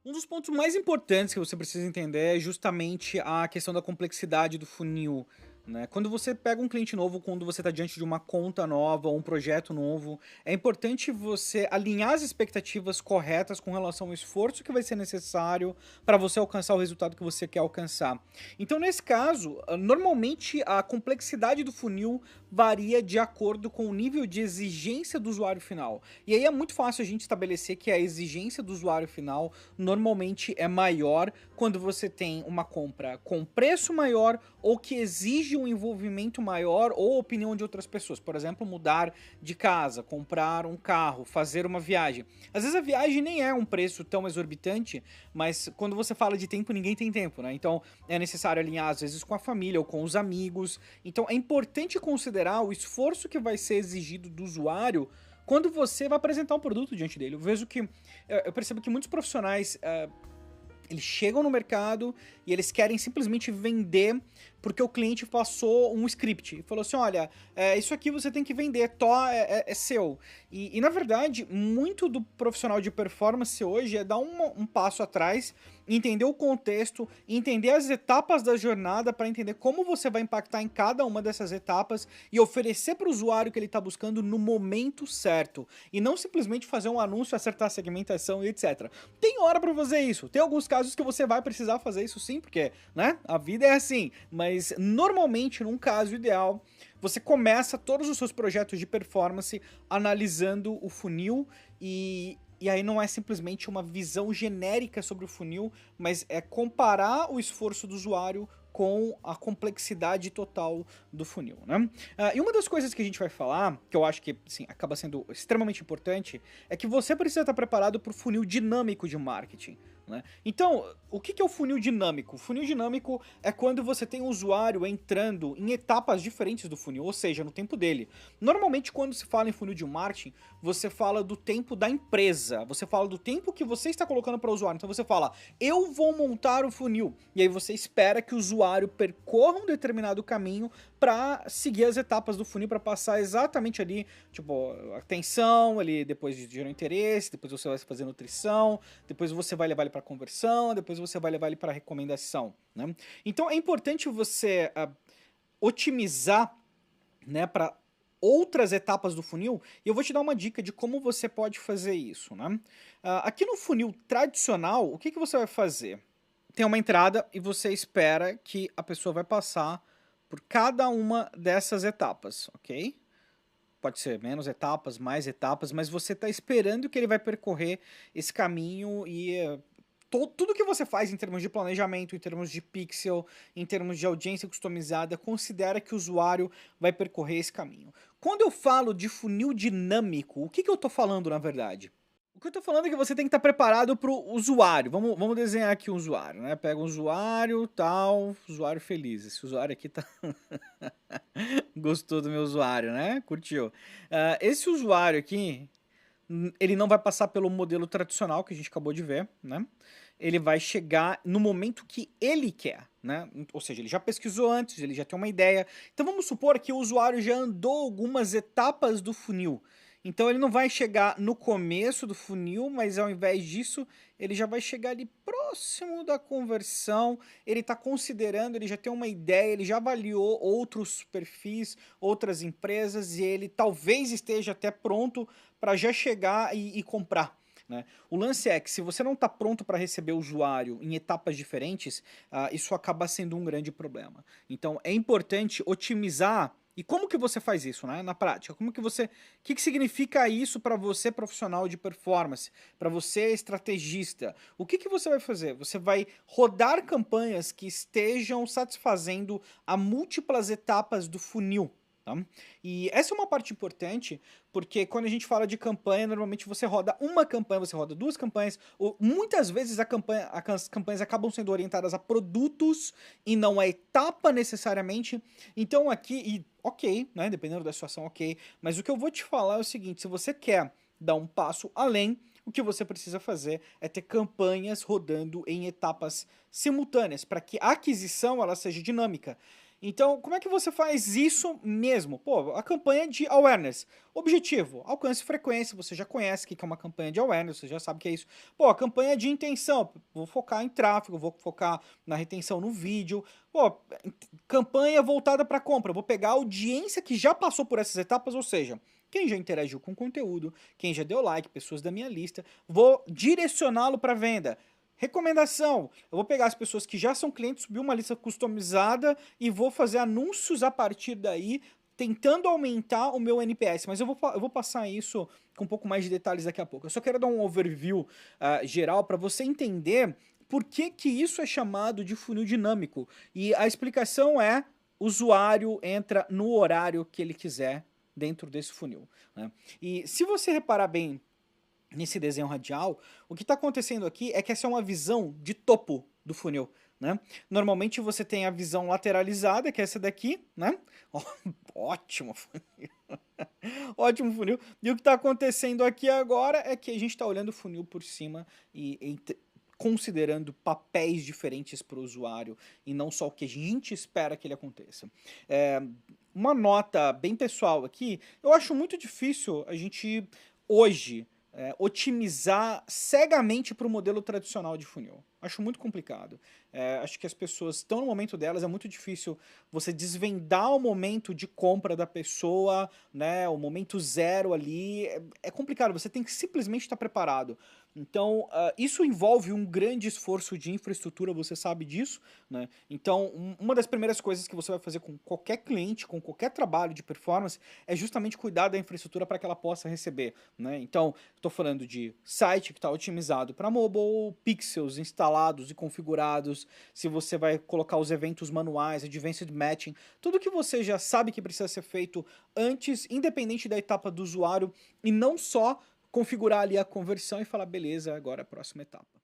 Um dos pontos mais importantes que você precisa entender é justamente a questão da complexidade do funil, né? Quando você pega um cliente novo, quando você está diante de uma conta nova ou um projeto novo, é importante você alinhar as expectativas corretas com relação ao esforço que vai ser necessário para você alcançar o resultado que você quer alcançar. Então, nesse caso, normalmente a complexidade do funil varia de acordo com o nível de exigência do usuário final. E aí é muito fácil a gente estabelecer que a exigência do usuário final normalmente é maior quando você tem uma compra com preço maior ou que exige um envolvimento maior ou opinião de outras pessoas. Por exemplo, mudar de casa, comprar um carro, fazer uma viagem. Às vezes a viagem nem é um preço tão exorbitante, mas quando você fala de tempo, ninguém tem tempo, né? Então é necessário alinhar às vezes com a família ou com os amigos. Então é importante considerar o esforço que vai ser exigido do usuário quando você vai apresentar um produto diante dele. Eu vejo que eu percebo que muitos profissionais eles chegam no mercado e eles querem simplesmente vender porque o cliente passou um script e falou assim: olha, isso aqui você tem que vender, é seu. Na verdade, muito do profissional de performance hoje é dar um passo atrás, entender o contexto, entender as etapas da jornada para entender como você vai impactar em cada uma dessas etapas e oferecer para o usuário o que ele está buscando no momento certo. E não simplesmente fazer um anúncio, acertar a segmentação e etc. Tem hora para fazer isso. Tem alguns casos que você vai precisar fazer isso sim, porque, né, a vida é assim. Mas normalmente, num caso ideal, você começa todos os seus projetos de performance analisando o funil e aí não é simplesmente uma visão genérica sobre o funil, mas é comparar o esforço do usuário com a complexidade total do funil, né? E uma das coisas que a gente vai falar, que eu acho que assim, acaba sendo extremamente importante, é que você precisa estar preparado para o funil dinâmico de marketing. Né? Então, o que é o funil dinâmico? O funil dinâmico é quando você tem o usuário entrando em etapas diferentes do funil, ou seja, no tempo dele. Normalmente, quando se fala em funil de marketing, você fala do tempo da empresa, você fala do tempo que você está colocando para o usuário. Então você fala, eu vou montar o funil, e aí você espera que o usuário percorra um determinado caminho para seguir as etapas do funil, para passar exatamente ali, tipo, atenção, ali depois de gerar interesse, depois você vai fazer nutrição, depois você vai levar ele para conversão, depois você vai levar ele para recomendação, né? Então é importante você otimizar, né, para outras etapas do funil, e eu vou te dar uma dica de como você pode fazer isso, né? Aqui no funil tradicional, o que você vai fazer? Tem uma entrada e você espera que a pessoa vai passar por cada uma dessas etapas, ok? Pode ser menos etapas, mais etapas, mas você está esperando que ele vai percorrer esse caminho e tudo que você faz em termos de planejamento, em termos de pixel, em termos de audiência customizada, considera que o usuário vai percorrer esse caminho. Quando eu falo de funil dinâmico, o que eu estou falando na verdade? O que eu tô falando é que você tem que estar preparado para o usuário. Vamos desenhar aqui o usuário, né? Pega um usuário, tal, usuário feliz. Esse usuário aqui tá gostou do meu usuário, né? Curtiu. Esse usuário aqui, ele não vai passar pelo modelo tradicional que a gente acabou de ver, né? Ele vai chegar no momento que ele quer, né? Ou seja, ele já pesquisou antes, ele já tem uma ideia. Então vamos supor que o usuário já andou algumas etapas do funil. Então ele não vai chegar no começo do funil, mas ao invés disso, ele já vai chegar ali próximo da conversão. Ele está considerando, ele já tem uma ideia, ele já avaliou outros perfis, outras empresas e ele talvez esteja até pronto para já chegar e comprar. Né? O lance é que se você não está pronto para receber o usuário em etapas diferentes, isso acaba sendo um grande problema. Então é importante otimizar. E como que você faz isso, né? Na prática, como que você, o que significa isso para você profissional de performance, para você estrategista? O que você vai fazer? Você vai rodar campanhas que estejam satisfazendo a múltiplas etapas do funil. Tá? E essa é uma parte importante, porque quando a gente fala de campanha, normalmente você roda uma campanha, você roda duas campanhas, ou muitas vezes as campanhas acabam sendo orientadas a produtos e não a etapa necessariamente. Então aqui, e ok, né? Dependendo da situação, ok. Mas o que eu vou te falar é o seguinte: se você quer dar um passo além, o que você precisa fazer é ter campanhas rodando em etapas simultâneas, para que a aquisição ela seja dinâmica. Então, como é que você faz isso mesmo? Pô, a campanha de awareness. Objetivo, alcance e frequência, você já conhece o que é uma campanha de awareness, você já sabe o que é isso. Pô, a campanha de intenção, vou focar em tráfego, vou focar na retenção no vídeo. Pô, campanha voltada para compra, vou pegar a audiência que já passou por essas etapas, ou seja, quem já interagiu com o conteúdo, quem já deu like, pessoas da minha lista, vou direcioná-lo para venda. Recomendação: eu vou pegar as pessoas que já são clientes, subir uma lista customizada e vou fazer anúncios a partir daí, tentando aumentar o meu NPS. Mas eu vou passar isso com um pouco mais de detalhes daqui a pouco. Eu só quero dar um overview geral para você entender por que, que isso é chamado de funil dinâmico. E a explicação é: o usuário entra no horário que ele quiser dentro desse funil, né? E se você reparar bem nesse desenho radial, o que está acontecendo aqui é que essa é uma visão de topo do funil, né? Normalmente você tem a visão lateralizada, que é essa daqui, né? Ótimo funil. Ótimo funil. E o que está acontecendo aqui agora é que a gente está olhando o funil por cima e considerando papéis diferentes para o usuário e não só o que a gente espera que ele aconteça. Uma nota bem pessoal aqui: eu acho muito difícil a gente hoje otimizar cegamente para o modelo tradicional de funil. Acho muito complicado. Acho que as pessoas estão no momento delas, é muito difícil você desvendar o momento de compra da pessoa, né, o momento zero ali. É complicado, você tem que simplesmente estar preparado. Então, isso envolve um grande esforço de infraestrutura, você sabe disso, né? Então, uma das primeiras coisas que você vai fazer com qualquer cliente, com qualquer trabalho de performance, é justamente cuidar da infraestrutura para que ela possa receber, né? Então, estou falando de site que está otimizado para mobile, pixels instalados e configurados, se você vai colocar os eventos manuais, advanced matching, tudo que você já sabe que precisa ser feito antes, independente da etapa do usuário, e não só configurar ali a conversão e falar: beleza, agora é a próxima etapa.